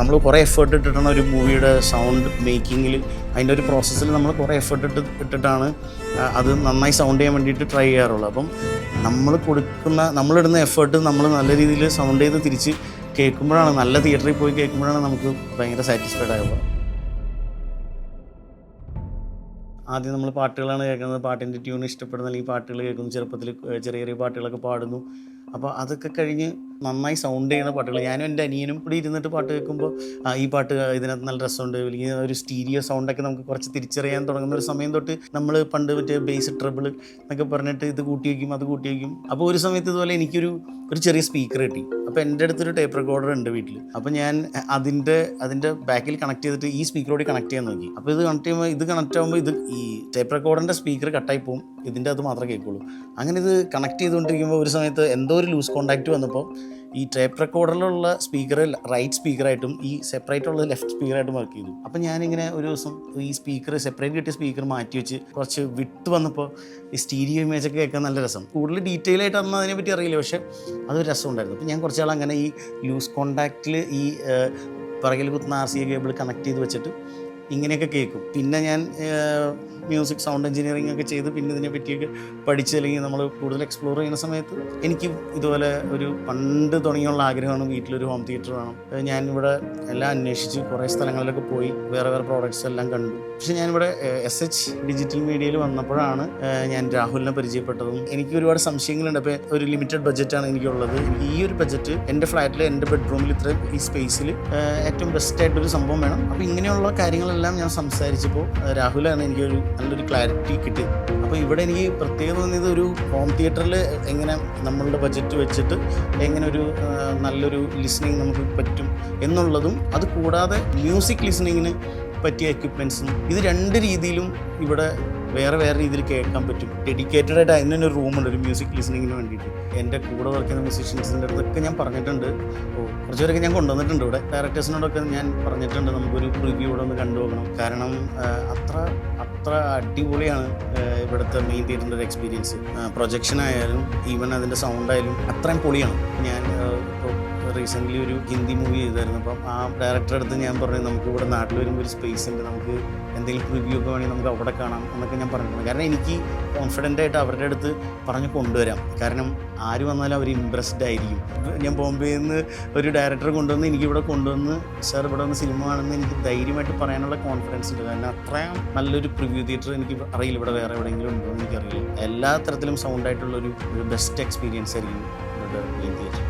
നമ്മൾ കുറേ എഫേർട്ട് ഇട്ടിട്ടാണ് ഒരു മൂവിയുടെ സൗണ്ട് മേക്കിങ്ങിൽ അതിൻ്റെ ഒരു പ്രോസസ്സിൽ നമ്മൾ കുറേ എഫേർട്ട് ഇട്ടിട്ടാണ് അത് നന്നായി സൗണ്ട് ചെയ്യാൻ വേണ്ടിയിട്ട് ട്രൈ ചെയ്യാറുള്ളത്. അപ്പം നമ്മളിടുന്ന എഫേർട്ട് നമ്മൾ നല്ല രീതിയിൽ സൗണ്ട് ചെയ്ത് തിരിച്ച് കേൾക്കുമ്പോഴാണ്, നല്ല തിയേറ്ററിൽ പോയി കേൾക്കുമ്പോഴാണ് നമുക്ക് ഭയങ്കര സാറ്റിസ്ഫൈഡ് ആവുക. ആദ്യം നമ്മൾ പാട്ടുകളാണ് കേൾക്കുന്നത്, പാട്ടിൻ്റെ ട്യൂൺ ഇഷ്ടപ്പെടുന്ന അല്ലെങ്കിൽ പാട്ടുകൾ കേൾക്കുന്നു, ചെറുപ്പത്തിൽ ചെറിയ ചെറിയ പാട്ടുകളൊക്കെ പാടുന്നു. അപ്പോൾ അതൊക്കെ കഴിഞ്ഞ് നന്നായി സൗണ്ട് ചെയ്യുന്ന പാട്ടുകൾ, ഞാനും എൻ്റെ അനിയനും കൂടി ഇരുന്നിട്ട് പാട്ട് കേൾക്കുമ്പോൾ ഈ പാട്ട് ഇതിനകത്ത് നല്ല രസമുണ്ട്, അല്ലെങ്കിൽ ഒരു സ്റ്റീരിയോ സൗണ്ടൊക്കെ നമുക്ക് കുറച്ച് തിരിച്ചറിയാൻ തുടങ്ങുന്ന ഒരു സമയം തൊട്ട് നമ്മൾ പണ്ട് മറ്റേ ബേസ് ട്രബിൾ എന്നൊക്കെ പറഞ്ഞിട്ട് ഇത് കൂട്ടി വയ്ക്കും അത് കൂട്ടി വയ്ക്കും. അപ്പോൾ ഒരു സമയത്ത് ഇതുപോലെ എനിക്കൊരു ചെറിയ സ്പീക്കർ കിട്ടി. അപ്പോൾ എൻ്റെ അടുത്തൊരു ടേപ്പ് റെക്കോർഡർ ഉണ്ട് വീട്ടിൽ. അപ്പോൾ ഞാൻ അതിൻ്റെ ബാക്കിൽ കണക്ട് ചെയ്തിട്ട് ഈ സ്പീക്കറോട് കണക്ട് ചെയ്യാൻ നോക്കി. അപ്പോൾ ഇത് കണക്ട് ആകുമ്പോൾ ഈ ടേപ്പ് റെക്കോർഡറിൻ്റെ സ്പീക്കർ കട്ടായി പോകും, ഇതിൻ്റെ അത് മാത്രമേ കേൾക്കുള്ളൂ. അങ്ങനെ ഇത് കണക്ട് ചെയ്തുകൊണ്ടിരിക്കുമ്പോൾ ഒരു സമയത്ത് എന്തോ ഒരു ലൂസ് കോണ്ടാക്റ്റ് വന്നപ്പോൾ ഈ ടേപ്പ് റെക്കോർഡറിലുള്ള സ്പീക്കർ റൈറ്റ് സ്പീക്കറായിട്ടും ഈ സെപ്പറേറ്റ് ഉള്ളത് ലെഫ്റ്റ് സ്പീക്കറായിട്ടും വർക്ക് ചെയ്തു. അപ്പോൾ ഞാനിങ്ങനെ ഒരു ദിവസം ഈ സ്പീക്കർ സെപ്പറേറ്റ് കിട്ടിയ സ്പീക്കർ മാറ്റി വെച്ച് കുറച്ച് വിട്ട് വന്നപ്പോൾ ഈ സ്റ്റീരിയോ ഇമേജൊക്കെ കേൾക്കാൻ നല്ല രസം. കൂടുതൽ ഡീറ്റെയിൽ ആയിട്ട് അന്ന് അതിനെപ്പറ്റി അറിയില്ല, പക്ഷേ അതൊരു രസം ഉണ്ടായിരുന്നു. അപ്പോൾ ഞാൻ കുറച്ചാൾ അങ്ങനെ ഈ ലൂസ് കോണ്ടാക്റ്റിൽ ഈ പിറകിൽ കുത്തുന്ന RCA കേബിൾ കണക്ട് ചെയ്ത് വെച്ചിട്ട് ഇങ്ങനെയൊക്കെ കേൾക്കും. പിന്നെ ഞാൻ മ്യൂസിക് സൗണ്ട് എഞ്ചിനീയറിംഗ് ഒക്കെ ചെയ്ത് പിന്നെ ഇതിനെ പറ്റിയൊക്കെ പഠിച്ച് അല്ലെങ്കിൽ നമ്മൾ കൂടുതൽ എക്സ്പ്ലോർ ചെയ്യുന്ന സമയത്ത് എനിക്ക് ഇതുപോലെ ഒരു പണ്ട് തുടങ്ങിയുള്ള ആഗ്രഹമാണ് വീട്ടിലൊരു ഹോം തിയേറ്റർ വേണം. ഞാനിവിടെ എല്ലാം അന്വേഷിച്ച് കുറേ സ്ഥലങ്ങളിലൊക്കെ പോയി വേറെ പ്രോഡക്റ്റ്സ് എല്ലാം കണ്ടു. പക്ഷേ ഞാനിവിടെ SH ഡിജിറ്റൽ മീഡിയയിൽ വന്നപ്പോഴാണ് ഞാൻ രാഹുലിനെ പരിചയപ്പെട്ടതും. എനിക്ക് ഒരുപാട് സംശയങ്ങളുണ്ട്. അപ്പോൾ ഒരു ലിമിറ്റഡ് ബഡ്ജറ്റാണ് എനിക്കുള്ളത്. ഈ ഒരു ബഡ്ജറ്റ് എൻ്റെ ഫ്ലാറ്റിൽ എൻ്റെ ബെഡ്റൂമിൽ ഇത്രയും ഈ സ്പേസിൽ ഏറ്റവും ബെസ്റ്റായിട്ടൊരു സംഭവം വേണം. അപ്പോൾ ഇങ്ങനെയുള്ള കാര്യങ്ങളെല്ലാം ഞാൻ സംസാരിച്ചപ്പോൾ രാഹുലാണ് എനിക്കൊരു നല്ലൊരു ക്ലാരിറ്റി കിട്ടിയത്. അപ്പോൾ ഇവിടെ എനിക്ക് പ്രത്യേകത തോന്നിയത് ഒരു ഹോം തിയേറ്ററിൽ എങ്ങനെ നമ്മളുടെ ബഡ്ജറ്റ് വെച്ചിട്ട് എങ്ങനെ ഒരു നല്ലൊരു ലിസണിങ് നമുക്ക് പറ്റും എന്നുള്ളതും, അത് കൂടാതെ മ്യൂസിക് ലിസണിങ്ങിന് പറ്റിയ എക്യുപ്മെൻറ്റ്സും, ഇത് രണ്ട് രീതിയിലും ഇവിടെ വേറെ രീതിയിൽ കേൾക്കാൻ പറ്റും. ഡെഡിക്കേറ്റഡ് ആയിട്ട് അതിനൊരു റൂമുണ്ട് ഒരു മ്യൂസിക് ലിസണിങ്ങിന് വേണ്ടിയിട്ട്. എൻ്റെ കൂടെ വർക്ക് ചെയ്യുന്ന മ്യൂസീഷ്യൻസിൻ്റെ അടുത്തൊക്കെ ഞാൻ പറഞ്ഞിട്ടുണ്ട്. കുറച്ച് പേരൊക്കെ ഞാൻ കൊണ്ടുവന്നിട്ടുണ്ട് ഇവിടെ. ഡയറക്ടേഴ്സിനോടൊക്കെ ഞാൻ പറഞ്ഞിട്ടുണ്ട് നമുക്കൊരു റിവ്യൂ ഇവിടെ ഒന്ന് കണ്ടുപോകണം. കാരണം അത്ര അടിപൊളിയാണ് ഇവിടുത്തെ മെയിൻ തിയേറ്ററിൻ്റെ ഒരു എക്സ്പീരിയൻസ്. പ്രൊജക്ഷൻ ആയാലും ഈവൻ അതിൻ്റെ സൗണ്ടായാലും അത്രയും പൊളിയാണ്. ഞാൻ റീസെൻ്റ്ലി ഒരു ഹിന്ദി മൂവി ചെയ്തായിരുന്നു. അപ്പം ആ ഡയറക്ടറുടെ അടുത്ത് ഞാൻ പറഞ്ഞു നമുക്ക് ഇവിടെ നാട്ടിൽ വരുമ്പോൾ ഒരു സ്പേസ് ഉണ്ട്, നമുക്ക് എന്തെങ്കിലും റിവ്യൂ ഒക്കെ വേണമെങ്കിൽ നമുക്ക് അവിടെ കാണാം എന്നൊക്കെ ഞാൻ പറഞ്ഞിട്ടുണ്ട്. കാരണം എനിക്ക് കോൺഫിഡൻ്റ് ആയിട്ട് അവരുടെ അടുത്ത് പറഞ്ഞ് കൊണ്ടുവരാം. കാരണം ആര് വന്നാലും അവർ ഇമ്പ്രസ്ഡ് ആയിരിക്കും. ഞാൻ ബോംബെയിൽ നിന്ന് ഒരു ഡയറക്ടറെ കൊണ്ടുവന്ന് എനിക്കിവിടെ കൊണ്ടുവന്ന് സാർ ഇവിടെ വന്ന് സിനിമ ആണെന്ന് എനിക്ക് ധൈര്യമായിട്ട് പറയാനുള്ള കോൺഫിഡൻസ് ഉണ്ട്. കാരണം അത്രയും നല്ലൊരു പ്രിവ്യൂ തിയേറ്റർ എനിക്ക് അറിയില്ല ഇവിടെ വേറെ എവിടെയെങ്കിലും ഉണ്ടോ എന്ന് എനിക്കറിയില്ല. എല്ലാ തരത്തിലും സൗണ്ടായിട്ടുള്ളൊരു ബെസ്റ്റ് എക്സ്പീരിയൻസ് ആയിരിക്കും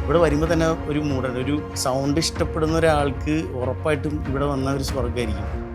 ഇവിടെ വരുമ്പോൾ തന്നെ. ഒരു മൂടൽ, ഒരു സൗണ്ട് ഇഷ്ടപ്പെടുന്ന ഒരാൾക്ക് ഉറപ്പായിട്ടും ഇവിടെ വന്ന ഒരു സ്വർഗ്ഗമായിരിക്കും.